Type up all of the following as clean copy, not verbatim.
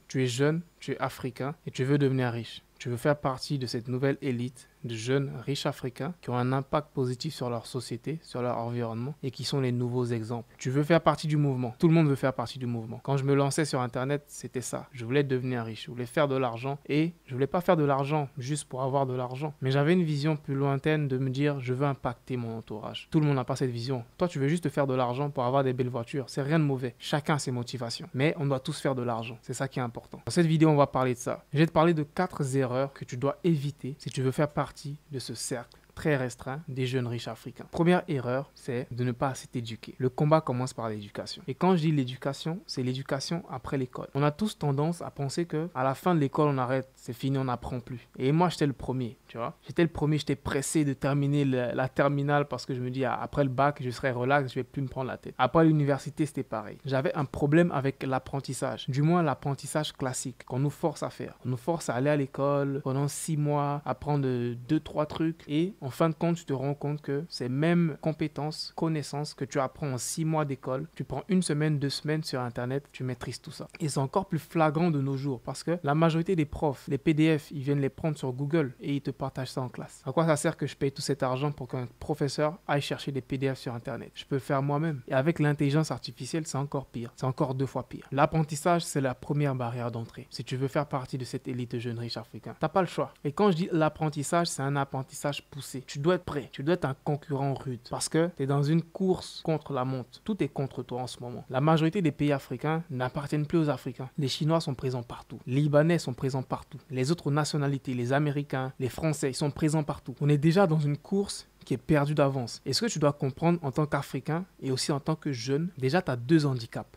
tu es jeune, tu es africain et tu veux devenir riche. Tu veux faire partie de cette nouvelle élite de jeunes riches africains qui ont un impact positif sur leur société, sur leur environnement et qui sont les nouveaux exemples. Tu veux faire partie du mouvement. Tout le monde veut faire partie du mouvement. Quand je me lançais sur Internet, c'était ça. Je voulais devenir riche, je voulais faire de l'argent et je voulais pas faire de l'argent juste pour avoir de l'argent. Mais j'avais une vision plus lointaine de me dire je veux impacter mon entourage. Tout le monde n'a pas cette vision. Toi, tu veux juste faire de l'argent pour avoir des belles voitures. C'est rien de mauvais. Chacun a ses motivations. Mais on doit tous faire de l'argent. C'est ça qui est important. Dans cette vidéo, on va parler de ça. Je vais te parler de 4 erreurs que tu dois éviter si tu veux faire partie de ce cercle très restreint des jeunes riches africains. Première erreur, c'est de ne pas assez t'éduquer. Le combat commence par l'éducation. Et quand je dis l'éducation, c'est l'éducation après l'école. On a tous tendance à penser que à la fin de l'école, on arrête, c'est fini, on n'apprend plus. Et moi, j'étais le premier, tu vois. J'étais le premier, j'étais pressé de terminer la terminale parce que je me dis, après le bac, je serai relax, je vais plus me prendre la tête. Après l'université, c'était pareil. J'avais un problème avec l'apprentissage, du moins l'apprentissage classique qu'on nous force à faire. On nous force à aller à l'école pendant 6 mois, apprendre 2-3 trucs et en fin de compte, tu te rends compte que ces mêmes compétences, connaissances que tu apprends en 6 mois d'école, tu prends 1 semaine, 2 semaines sur Internet, tu maîtrises tout ça. Et c'est encore plus flagrant de nos jours parce que la majorité des profs, les PDF, ils viennent les prendre sur Google et ils te partagent ça en classe. À quoi ça sert que je paye tout cet argent pour qu'un professeur aille chercher des PDF sur Internet? Je peux le faire moi-même. Et avec l'intelligence artificielle, c'est encore pire. C'est encore 2 fois pire. L'apprentissage, c'est la première barrière d'entrée. Si tu veux faire partie de cette élite de jeunes riches africains, t'as pas le choix. Et quand je dis l'apprentissage, c'est un apprentissage poussé. Tu dois être prêt. Tu dois être un concurrent rude parce que tu es dans une course contre la montre. Tout est contre toi en ce moment. La majorité des pays africains n'appartiennent plus aux Africains. Les Chinois sont présents partout. Les Libanais sont présents partout. Les autres nationalités, les Américains, les Français, ils sont présents partout. On est déjà dans une course qui est perdu d'avance. Et ce que tu dois comprendre en tant qu'Africain et aussi en tant que jeune, déjà tu as 2 handicaps.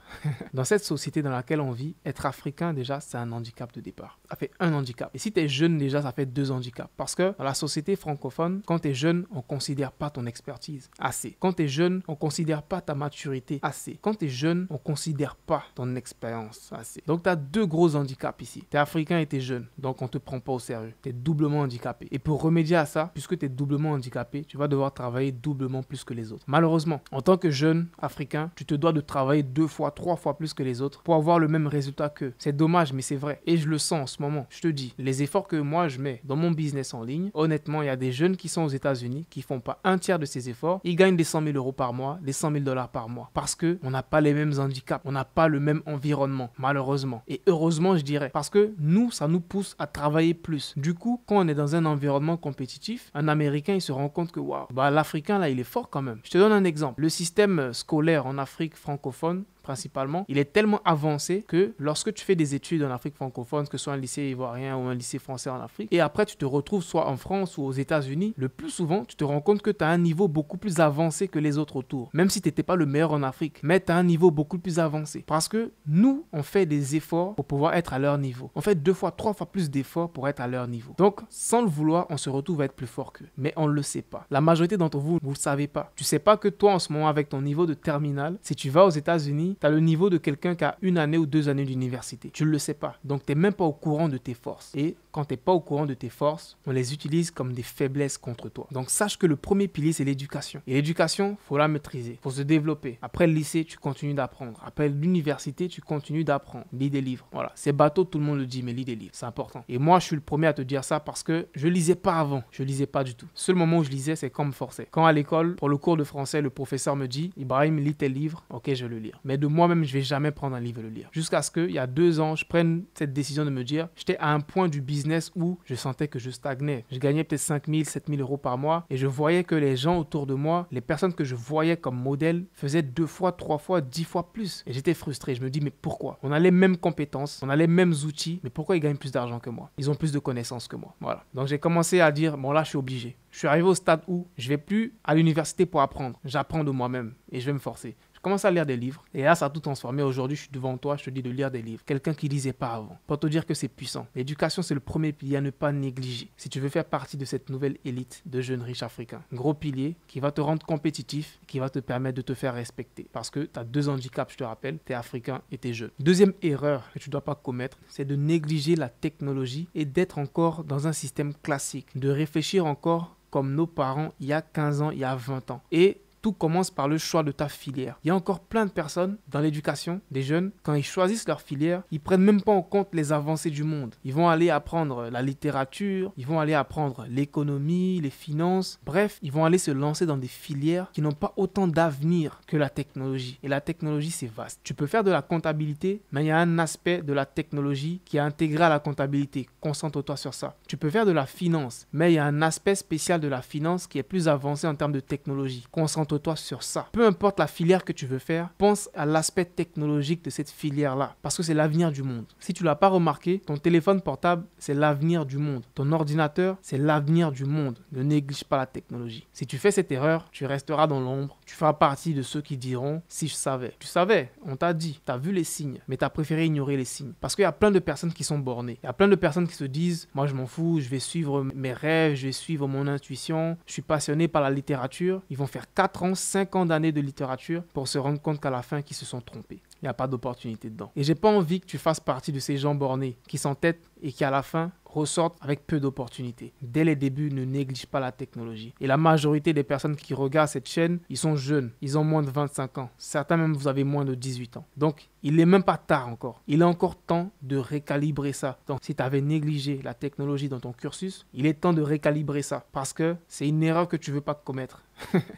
Dans cette société dans laquelle on vit, être africain déjà c'est un handicap de départ. Ça fait un handicap. Et si tu es jeune déjà ça fait 2 handicaps. Parce que dans la société francophone, quand tu es jeune, on ne considère pas ton expertise assez. Quand tu es jeune, on ne considère pas ta maturité assez. Quand tu es jeune, on ne considère pas ton expérience assez. Donc tu as 2 gros handicaps ici. Tu es africain et tu es jeune. Donc on ne te prend pas au sérieux. Tu es doublement handicapé. Et pour remédier à ça, puisque tu es doublement handicapé, tu vas devoir travailler doublement plus que les autres. Malheureusement, en tant que jeune africain, tu te dois de travailler 2 fois, 3 fois plus que les autres pour avoir le même résultat qu'eux. C'est dommage, mais c'est vrai. Et je le sens en ce moment. Je te dis, les efforts que moi je mets dans mon business en ligne, honnêtement, il y a des jeunes qui sont aux États-Unis qui font pas un tiers de ces efforts. Ils gagnent des 100 000 euros par mois, des 100 000 dollars par mois. Parce que on n'a pas les mêmes handicaps, on n'a pas le même environnement, malheureusement. Et heureusement, je dirais. Parce que nous, ça nous pousse à travailler plus. Du coup, quand on est dans un environnement compétitif, un Américain, il se rend compte que waouh, l'Africain là, il est fort quand même. Je te donne un exemple. Le système scolaire en Afrique francophone, principalement, il est tellement avancé que lorsque tu fais des études en Afrique francophone, que ce soit un lycée ivoirien ou un lycée français en Afrique, et après tu te retrouves soit en France ou aux États-Unis, le plus souvent, tu te rends compte que tu as un niveau beaucoup plus avancé que les autres autour. Même si tu n'étais pas le meilleur en Afrique, mais tu as un niveau beaucoup plus avancé. Parce que nous, on fait des efforts pour pouvoir être à leur niveau. On fait 2 fois, 3 fois plus d'efforts pour être à leur niveau. Donc, sans le vouloir, on se retrouve à être plus fort qu'eux. Mais on ne le sait pas. La majorité d'entre vous, vous ne le savez pas. Tu ne sais pas que toi, en ce moment, avec ton niveau de terminale, si tu vas aux États-Unis, tu as le niveau de quelqu'un qui a 1 année ou 2 années d'université. Tu ne le sais pas. Donc, tu n'es même pas au courant de tes forces. Et quand tu n'es pas au courant de tes forces, on les utilise comme des faiblesses contre toi. Donc, sache que le premier pilier, c'est l'éducation. Et l'éducation, il faut la maîtriser. Il faut se développer. Après le lycée, tu continues d'apprendre. Après l'université, tu continues d'apprendre. Lis des livres. Voilà. C'est bateau, tout le monde le dit, mais lis des livres. C'est important. Et moi, je suis le premier à te dire ça parce que je lisais pas avant. Je lisais pas du tout. Le seul moment où je lisais, c'est quand on me forçait. Quand à l'école, pour le cours de français, le professeur me dit, Ibrahim, lis tes livres. Ok, je vais le lire. Mais de moi-même, je vais jamais prendre un livre et le lire. Jusqu'à ce qu'il y a 2 ans, je prenne cette décision de me dire, j'étais à un point du business où je sentais que je stagnais. Je gagnais peut-être 5 000, 7 000 euros par mois et je voyais que les gens autour de moi, les personnes que je voyais comme modèle, faisaient 2 fois, 3 fois, 10 fois plus. Et j'étais frustré. Je me dis, mais pourquoi? On a les mêmes compétences, on a les mêmes outils, mais pourquoi ils gagnent plus d'argent que moi? Ils ont plus de connaissances que moi. Voilà. Donc j'ai commencé à dire, bon là, je suis obligé. Je suis arrivé au stade où je vais plus à l'université pour apprendre. J'apprends de moi-même et je vais me forcer. Commence à lire des livres. Et là, ça a tout transformé. Aujourd'hui, je suis devant toi, je te dis de lire des livres. Quelqu'un qui lisait pas avant. Pour te dire que c'est puissant. L'éducation, c'est le premier pilier à ne pas négliger. Si tu veux faire partie de cette nouvelle élite de jeunes riches africains. Gros pilier qui va te rendre compétitif, qui va te permettre de te faire respecter. Parce que tu as 2 handicaps, je te rappelle. Tu es africain et tu es jeune. Deuxième erreur que tu ne dois pas commettre, c'est de négliger la technologie et d'être encore dans un système classique. De réfléchir encore comme nos parents il y a 15 ans, il y a 20 ans. Et Tout commence par le choix de ta filière. Il y a encore plein de personnes dans l'éducation, des jeunes, quand ils choisissent leur filière, ils prennent même pas en compte les avancées du monde. Ils vont aller apprendre la littérature, ils vont aller apprendre l'économie, les finances. Bref, ils vont aller se lancer dans des filières qui n'ont pas autant d'avenir que la technologie. Et la technologie, c'est vaste. Tu peux faire de la comptabilité, mais il y a un aspect de la technologie qui est intégré à la comptabilité. Concentre-toi sur ça. Tu peux faire de la finance, mais il y a un aspect spécial de la finance qui est plus avancé en termes de technologie. Concentre-toi sur ça. Peu importe la filière que tu veux faire, pense à l'aspect technologique de cette filière-là, parce que c'est l'avenir du monde. Si tu ne l'as pas remarqué, ton téléphone portable, c'est l'avenir du monde. Ton ordinateur, c'est l'avenir du monde. Ne néglige pas la technologie. Si tu fais cette erreur, tu resteras dans l'ombre. Tu feras partie de ceux qui diront « si je savais ». Tu savais, on t'a dit, tu as vu les signes, mais tu as préféré ignorer les signes. Parce qu'il y a plein de personnes qui sont bornées. Il y a plein de personnes qui se disent « moi je m'en fous, je vais suivre mes rêves, je vais suivre mon intuition, je suis passionné par la littérature ». Ils vont faire 4 ans, 5 ans d'années de littérature pour se rendre compte qu'à la fin, qu'ils se sont trompés. Il n'y a pas d'opportunité dedans. Et j'ai pas envie que tu fasses partie de ces gens bornés qui s'entêtent et qui à la fin ressortent avec peu d'opportunités. Dès les débuts, ne néglige pas la technologie. Et la majorité des personnes qui regardent cette chaîne, ils sont jeunes. Ils ont moins de 25 ans. Certains même, vous avez moins de 18 ans. Donc, il n'est même pas tard encore. Il est encore temps de récalibrer ça. Donc, si tu avais négligé la technologie dans ton cursus, il est temps de récalibrer ça. Parce que c'est une erreur que tu ne veux pas commettre.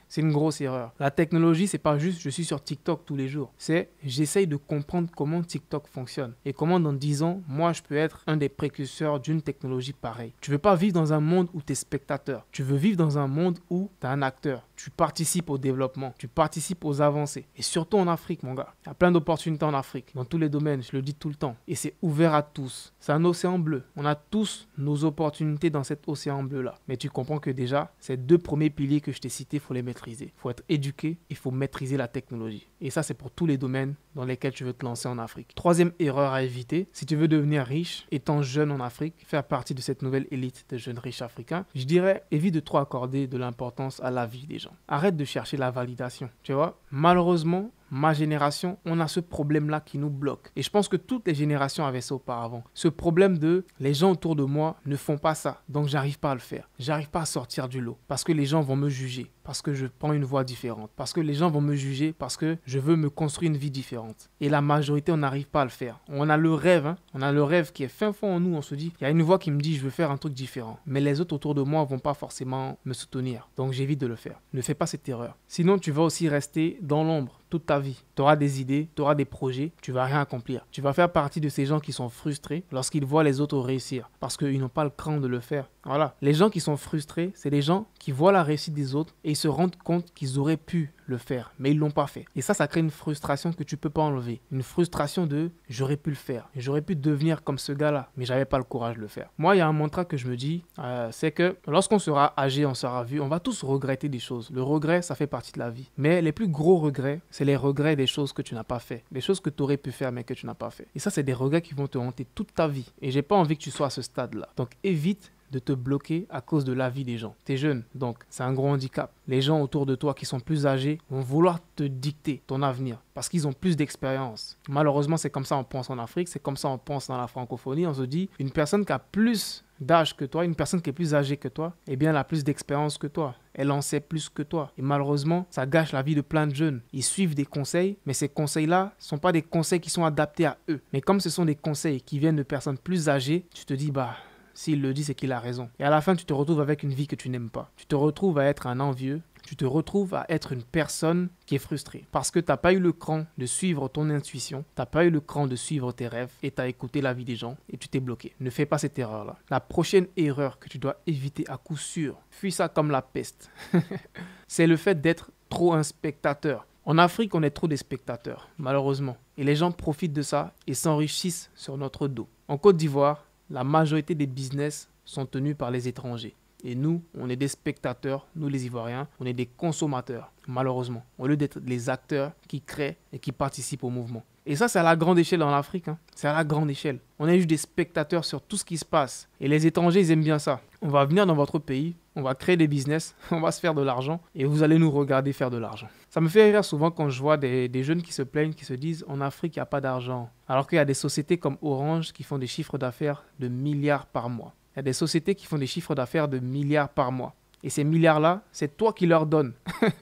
C'est une grosse erreur. La technologie, c'est pas juste je suis sur TikTok tous les jours. C'est j'essaye de comprendre comment TikTok fonctionne. Et comment dans 10 ans, moi, je peux être un des précurseurs d'une technologie pareille. Tu veux pas vivre dans un monde où tu es spectateur. Tu veux vivre dans un monde où tu es un acteur. Tu participes au développement. Tu participes aux avancées. Et surtout en Afrique, mon gars. Il y a plein d'opportunités en Afrique. Dans tous les domaines, je le dis tout le temps. Et c'est ouvert à tous. C'est un océan bleu. On a tous nos opportunités dans cet océan bleu-là. Mais tu comprends que déjà, ces 2 premiers piliers que je t'ai cités, il faut les maîtriser. Il faut être éduqué, il faut maîtriser la technologie. Et ça, c'est pour tous les domaines dans lesquels tu veux te lancer en Afrique. 3e erreur à éviter, si tu veux devenir riche, étant jeune en Afrique, faire partie de cette nouvelle élite de jeunes riches africains, je dirais, évite de trop accorder de l'importance à la vie des gens. Arrête de chercher la validation. Tu vois, malheureusement, ma génération, on a ce problème-là qui nous bloque. Et je pense que toutes les générations avaient ça auparavant. Ce problème de les gens autour de moi ne font pas ça, donc j'arrive pas à le faire. J'arrive pas à sortir du lot parce que les gens vont me juger, parce que je prends une voie différente, parce que les gens vont me juger, parce que je veux me construire une vie différente. Et la majorité, on n'arrive pas à le faire. On a le rêve, on a le rêve qui est fin fond en nous. On se dit, il y a une voix qui me dit, je veux faire un truc différent. Mais les autres autour de moi vont pas forcément me soutenir. Donc j'évite de le faire. Ne fais pas cette erreur. Sinon, tu vas aussi rester dans l'ombre toute ta vie. Tu auras des idées, tu auras des projets, tu vas rien accomplir. Tu vas faire partie de ces gens qui sont frustrés lorsqu'ils voient les autres réussir parce qu'ils n'ont pas le cran de le faire. Voilà. Les gens qui sont frustrés, c'est des gens qui voient la réussite des autres et ils se rendent compte qu'ils auraient pu le faire, mais ils ne l'ont pas fait. Et ça crée une frustration que tu ne peux pas enlever. Une frustration de « j'aurais pu le faire, j'aurais pu devenir comme ce gars-là, mais j'avais pas le courage de le faire ». Moi, il y a un mantra que je me dis, c'est que lorsqu'on sera âgé, on sera vieux, on va tous regretter des choses. Le regret, ça fait partie de la vie. Mais les plus gros regrets, c'est les regrets des choses que tu n'as pas fait. Des choses que tu aurais pu faire, mais que tu n'as pas fait. Et ça, c'est des regrets qui vont te hanter toute ta vie. Et j'ai pas envie que tu sois à ce stade-là. Donc, évite de te bloquer à cause de l'avis des gens. Tu es jeune, donc c'est un gros handicap. Les gens autour de toi qui sont plus âgés vont vouloir te dicter ton avenir parce qu'ils ont plus d'expérience. Malheureusement, c'est comme ça on pense en Afrique, c'est comme ça on pense dans la francophonie. On se dit, une personne qui a plus d'âge que toi, une personne qui est plus âgée que toi, eh bien, elle a plus d'expérience que toi. Elle en sait plus que toi. Et malheureusement, ça gâche la vie de plein de jeunes. Ils suivent des conseils, mais ces conseils-là ne sont pas des conseils qui sont adaptés à eux. Mais comme ce sont des conseils qui viennent de personnes plus âgées, tu te dis, s'il le dit, c'est qu'il a raison. Et à la fin, tu te retrouves avec une vie que tu n'aimes pas. Tu te retrouves à être un envieux. Tu te retrouves à être une personne qui est frustrée. Parce que tu n'as pas eu le cran de suivre ton intuition. Tu n'as pas eu le cran de suivre tes rêves. Et tu as écouté l'avis des gens et tu t'es bloqué. Ne fais pas cette erreur-là. La prochaine erreur que tu dois éviter à coup sûr, fuis ça comme la peste. C'est le fait d'être trop un spectateur. En Afrique, on est trop des spectateurs, malheureusement. Et les gens profitent de ça et s'enrichissent sur notre dos. En Côte d'Ivoire, la majorité des business sont tenus par les étrangers. Et nous, on est des spectateurs, nous les Ivoiriens, on est des consommateurs, malheureusement. Au lieu d'être les acteurs qui créent et qui participent au mouvement. Et ça, c'est à la grande échelle en Afrique. C'est à la grande échelle. On est juste des spectateurs sur tout ce qui se passe. Et les étrangers, ils aiment bien ça. On va venir dans votre pays, on va créer des business, on va se faire de l'argent et vous allez nous regarder faire de l'argent. Ça me fait rire souvent quand je vois des jeunes qui se plaignent, qui se disent « en Afrique, il n'y a pas d'argent ». Alors qu'il y a des sociétés comme Orange qui font des chiffres d'affaires de milliards par mois. Il y a des sociétés qui font des chiffres d'affaires de milliards par mois. Et ces milliards-là, c'est toi qui leur donnes.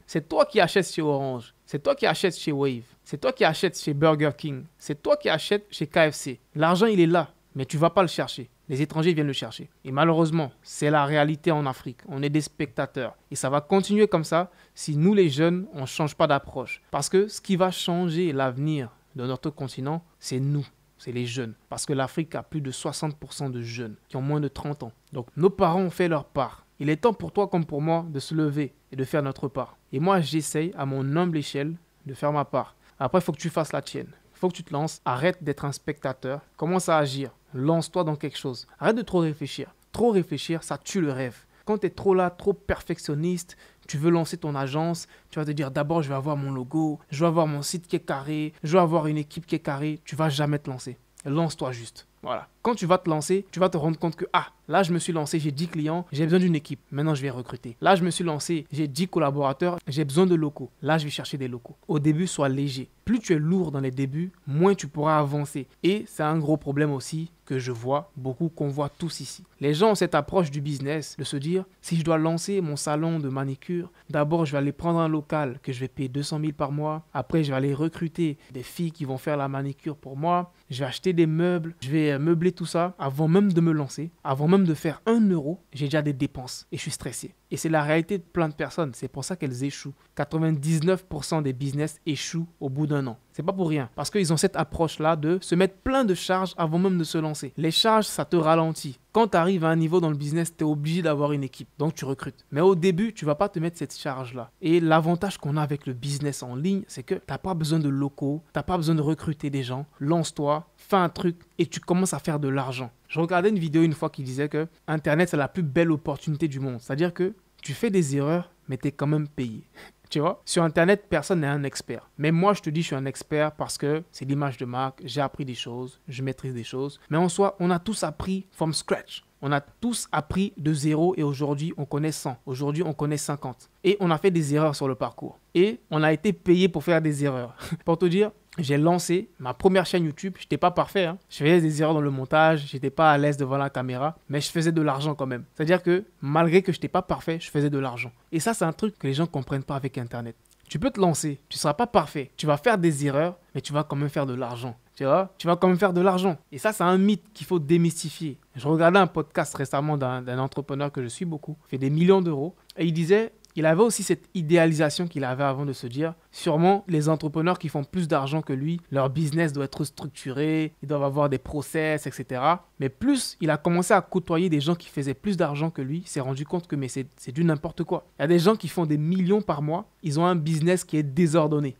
C'est toi qui achètes chez Orange. C'est toi qui achètes chez Wave. C'est toi qui achètes chez Burger King. C'est toi qui achètes chez KFC. L'argent, il est là, mais tu ne vas pas le chercher. Les étrangers viennent le chercher. Et malheureusement, c'est la réalité en Afrique. On est des spectateurs. Et ça va continuer comme ça si nous, les jeunes, on ne change pas d'approche. Parce que ce qui va changer l'avenir de notre continent, c'est nous. C'est les jeunes. Parce que l'Afrique a plus de 60% de jeunes qui ont moins de 30 ans. Donc, nos parents ont fait leur part. Il est temps pour toi comme pour moi de se lever et de faire notre part. Et moi, j'essaye à mon humble échelle de faire ma part. Après, il faut que tu fasses la tienne. Il faut que tu te lances. Arrête d'être un spectateur. Commence à agir. Lance-toi dans quelque chose. Arrête de trop réfléchir. Trop réfléchir, ça tue le rêve. Quand tu es trop là, trop perfectionniste, tu veux lancer ton agence, tu vas te dire d'abord je vais avoir mon logo, je vais avoir mon site qui est carré, je vais avoir une équipe qui est carrée. Tu vas jamais te lancer. Lance-toi juste. Voilà. Quand tu vas te lancer, tu vas te rendre compte que là je me suis lancé, j'ai 10 clients, j'ai besoin d'une équipe. Maintenant je vais recruter. Là je me suis lancé, j'ai 10 collaborateurs, j'ai besoin de locaux. Là je vais chercher des locaux. Au début, sois léger. Plus tu es lourd dans les débuts, moins tu pourras avancer. Et c'est un gros problème aussi que je vois, beaucoup qu'on voit tous ici. Les gens ont cette approche du business, de se dire, si je dois lancer mon salon de manicure, d'abord je vais aller prendre un local que je vais payer 200 000 par mois. Après je vais aller recruter des filles qui vont faire la manicure pour moi. Je vais acheter des meubles, je vais meubler tout ça. Avant même de me lancer, avant même de faire 1 euro, j'ai déjà des dépenses et je suis stressé. Et c'est la réalité de plein de personnes. C'est pour ça qu'elles échouent. 99% des business échouent au bout d'1 an. C'est pas pour rien. Parce qu'ils ont cette approche-là de se mettre plein de charges avant même de se lancer. Les charges, ça te ralentit. Quand tu arrives à un niveau dans le business, tu es obligé d'avoir une équipe. Donc, tu recrutes. Mais au début, tu ne vas pas te mettre cette charge-là. Et l'avantage qu'on a avec le business en ligne, c'est que tu n'as pas besoin de locaux, tu n'as pas besoin de recruter des gens. Lance-toi, fais un truc et tu commences à faire de l'argent. Je regardais une vidéo une fois qui disait que Internet, c'est la plus belle opportunité du monde. C'est-à-dire que tu fais des erreurs, mais tu es quand même payé. Tu vois, sur Internet, personne n'est un expert. Mais moi, je te dis, je suis un expert parce que c'est l'image de marque. J'ai appris des choses, je maîtrise des choses. Mais en soi, on a tous appris from scratch. On a tous appris de zéro et aujourd'hui, on connaît 100. Aujourd'hui, on connaît 50. Et on a fait des erreurs sur le parcours. Et on a été payé pour faire des erreurs. Pour te dire, j'ai lancé ma première chaîne YouTube. Je n'étais pas parfait. Je faisais des erreurs dans le montage. Je n'étais pas à l'aise devant la caméra. Mais je faisais de l'argent quand même. C'est-à-dire que malgré que je n'étais pas parfait, je faisais de l'argent. Et ça, c'est un truc que les gens ne comprennent pas avec Internet. Tu peux te lancer. Tu ne seras pas parfait. Tu vas faire des erreurs, mais tu vas quand même faire de l'argent. Tu vois, tu vas quand même faire de l'argent. Et ça, c'est un mythe qu'il faut démystifier. Je regardais un podcast récemment d'un entrepreneur que je suis beaucoup. Il fait des millions d'euros. Et il disait... Il avait aussi cette idéalisation qu'il avait avant de se dire, sûrement les entrepreneurs qui font plus d'argent que lui, leur business doit être structuré, ils doivent avoir des process, etc. Mais plus il a commencé à côtoyer des gens qui faisaient plus d'argent que lui, il s'est rendu compte que mais c'est du n'importe quoi. Il y a des gens qui font des millions par mois, ils ont un business qui est désordonné.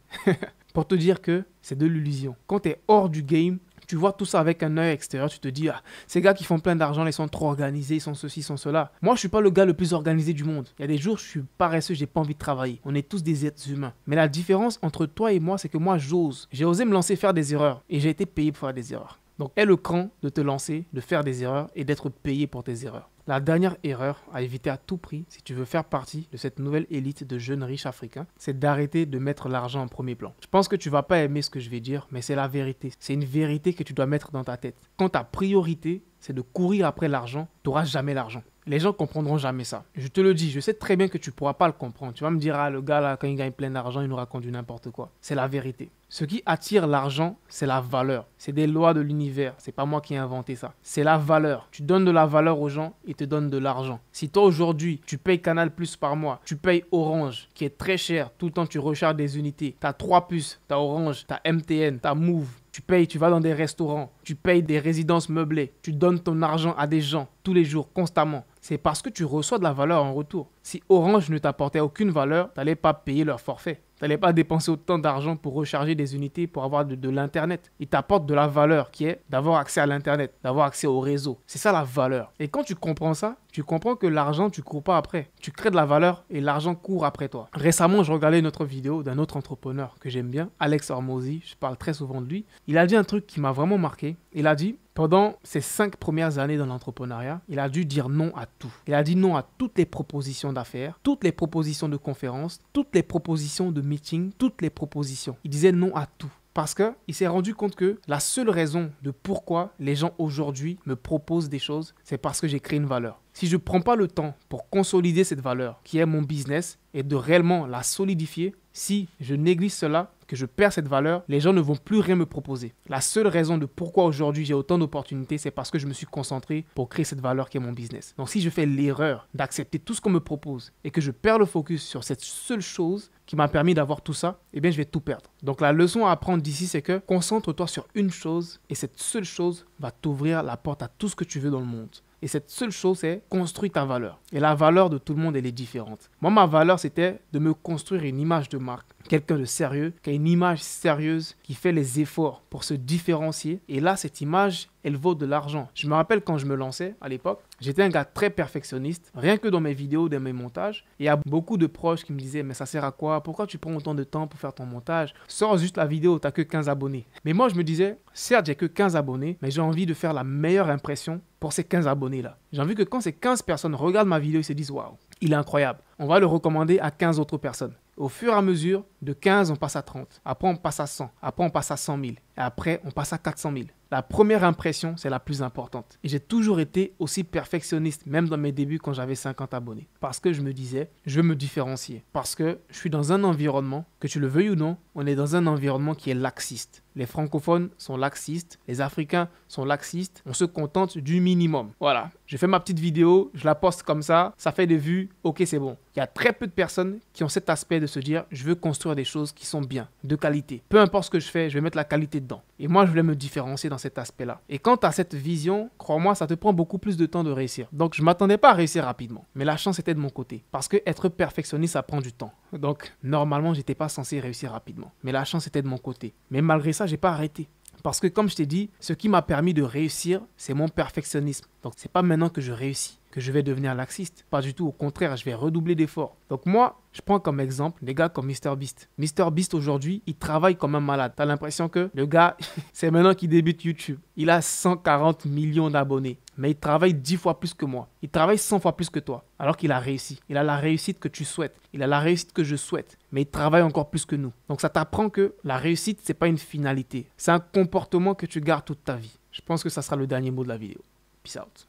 Pour te dire que c'est de l'illusion. Quand tu es hors du game, tu vois tout ça avec un œil extérieur, tu te dis, ces gars qui font plein d'argent, ils sont trop organisés, ils sont ceci, ils sont cela. Moi, je ne suis pas le gars le plus organisé du monde. Il y a des jours, je suis paresseux, j'ai pas envie de travailler. On est tous des êtres humains. Mais la différence entre toi et moi, c'est que moi, j'ose. J'ai osé me lancer faire des erreurs et j'ai été payé pour faire des erreurs. Donc, aie le cran de te lancer, de faire des erreurs et d'être payé pour tes erreurs. La dernière erreur à éviter à tout prix, si tu veux faire partie de cette nouvelle élite de jeunes riches africains, c'est d'arrêter de mettre l'argent en premier plan. Je pense que tu vas pas aimer ce que je vais dire, mais c'est la vérité. C'est une vérité que tu dois mettre dans ta tête. Quand ta priorité, c'est de courir après l'argent, tu n'auras jamais l'argent. Les gens ne comprendront jamais ça. Je te le dis, je sais très bien que tu ne pourras pas le comprendre. Tu vas me dire, le gars là, quand il gagne plein d'argent, il nous raconte du n'importe quoi. C'est la vérité. Ce qui attire l'argent, c'est la valeur. C'est des lois de l'univers. C'est pas moi qui ai inventé ça. C'est la valeur. Tu donnes de la valeur aux gens, ils te donnent de l'argent. Si toi aujourd'hui, tu payes Canal Plus par mois, tu payes Orange, qui est très cher, tout le temps tu recharges des unités, tu as 3 puces, tu as Orange, tu as MTN, tu as Move, tu payes, tu vas dans des restaurants, tu payes des résidences meublées, tu donnes ton argent à des gens tous les jours, constamment. C'est parce que tu reçois de la valeur en retour. Si Orange ne t'apportait aucune valeur, tu n'allais pas payer leur forfait. Tu n'allais pas dépenser autant d'argent pour recharger des unités, pour avoir de l'Internet. Ils t'apportent de la valeur qui est d'avoir accès à l'Internet, d'avoir accès au réseau. C'est ça la valeur. Et quand tu comprends ça, tu comprends que l'argent, tu ne cours pas après. Tu crées de la valeur et l'argent court après toi. Récemment, je regardais une autre vidéo d'un autre entrepreneur que j'aime bien, Alex Hormozy. Je parle très souvent de lui. Il a dit un truc qui m'a vraiment marqué. Il a dit, pendant ses 5 premières années dans l'entrepreneuriat, il a dû dire non à tout. Il a dit non à toutes les propositions d'affaires, toutes les propositions de conférences, toutes les propositions de meetings, toutes les propositions. Il disait non à tout. Parce qu'il s'est rendu compte que la seule raison de pourquoi les gens aujourd'hui me proposent des choses, c'est parce que j'ai créé une valeur. Si je ne prends pas le temps pour consolider cette valeur qui est mon business et de réellement la solidifier, si je néglige cela, que je perds cette valeur, les gens ne vont plus rien me proposer. La seule raison de pourquoi aujourd'hui j'ai autant d'opportunités, c'est parce que je me suis concentré pour créer cette valeur qui est mon business. Donc si je fais l'erreur d'accepter tout ce qu'on me propose et que je perds le focus sur cette seule chose qui m'a permis d'avoir tout ça, eh bien je vais tout perdre. Donc la leçon à apprendre d'ici, c'est que concentre-toi sur une chose et cette seule chose va t'ouvrir la porte à tout ce que tu veux dans le monde. Et cette seule chose, c'est construire ta valeur. Et la valeur de tout le monde, elle est différente. Moi, ma valeur, c'était de me construire une image de marque. Quelqu'un de sérieux, qui a une image sérieuse, qui fait les efforts pour se différencier. Et là, cette image, elle vaut de l'argent. Je me rappelle quand je me lançais à l'époque, j'étais un gars très perfectionniste. Rien que dans mes vidéos, dans mes montages, il y a beaucoup de proches qui me disaient « Mais ça sert à quoi? Pourquoi tu prends autant de temps pour faire ton montage? Sors juste la vidéo, t'as que 15 abonnés. » Mais moi, je me disais « Certes, j'ai que 15 abonnés, mais j'ai envie de faire la meilleure impression pour ces 15 abonnés-là. » J'ai envie que quand ces 15 personnes regardent ma vidéo, ils se disent « Waouh, il est incroyable. On va le recommander à 15 autres personnes. » Au fur et à mesure, de 15, on passe à 30. Après, on passe à 100. Après, on passe à 100 000. Et après, on passe à 400 000. La première impression, c'est la plus importante. Et j'ai toujours été aussi perfectionniste, même dans mes débuts quand j'avais 50 abonnés. Parce que je me disais, je veux me différencier. Parce que je suis dans un environnement, que tu le veuilles ou non, on est dans un environnement qui est laxiste. Les francophones sont laxistes, les Africains sont laxistes, on se contente du minimum. Voilà, je fais ma petite vidéo, je la poste comme ça fait des vues, ok c'est bon. Il y a très peu de personnes qui ont cet aspect de se dire, je veux construire des choses qui sont bien, de qualité. Peu importe ce que je fais, je vais mettre la qualité dedans. Et moi, je voulais me différencier dans cet aspect-là. Et quand tu as cette vision, crois-moi, ça te prend beaucoup plus de temps de réussir. Donc, je ne m'attendais pas à réussir rapidement. Mais la chance était de mon côté. Parce que être perfectionniste, ça prend du temps. Donc, normalement, je n'étais pas censé réussir rapidement. Mais la chance était de mon côté. Mais malgré ça, je n'ai pas arrêté. Parce que comme je t'ai dit, ce qui m'a permis de réussir, c'est mon perfectionnisme. Donc, c'est pas maintenant que je réussis que je vais devenir laxiste. Pas du tout, au contraire, je vais redoubler d'efforts. Donc moi, je prends comme exemple des gars comme MrBeast. MrBeast aujourd'hui, il travaille comme un malade. T'as l'impression que le gars, c'est maintenant qu'il débute YouTube. Il a 140 millions d'abonnés. Mais il travaille 10 fois plus que moi. Il travaille 100 fois plus que toi. Alors qu'il a réussi. Il a la réussite que tu souhaites. Il a la réussite que je souhaite. Mais il travaille encore plus que nous. Donc ça t'apprend que la réussite, c'est pas une finalité. C'est un comportement que tu gardes toute ta vie. Je pense que ça sera le dernier mot de la vidéo. Peace out.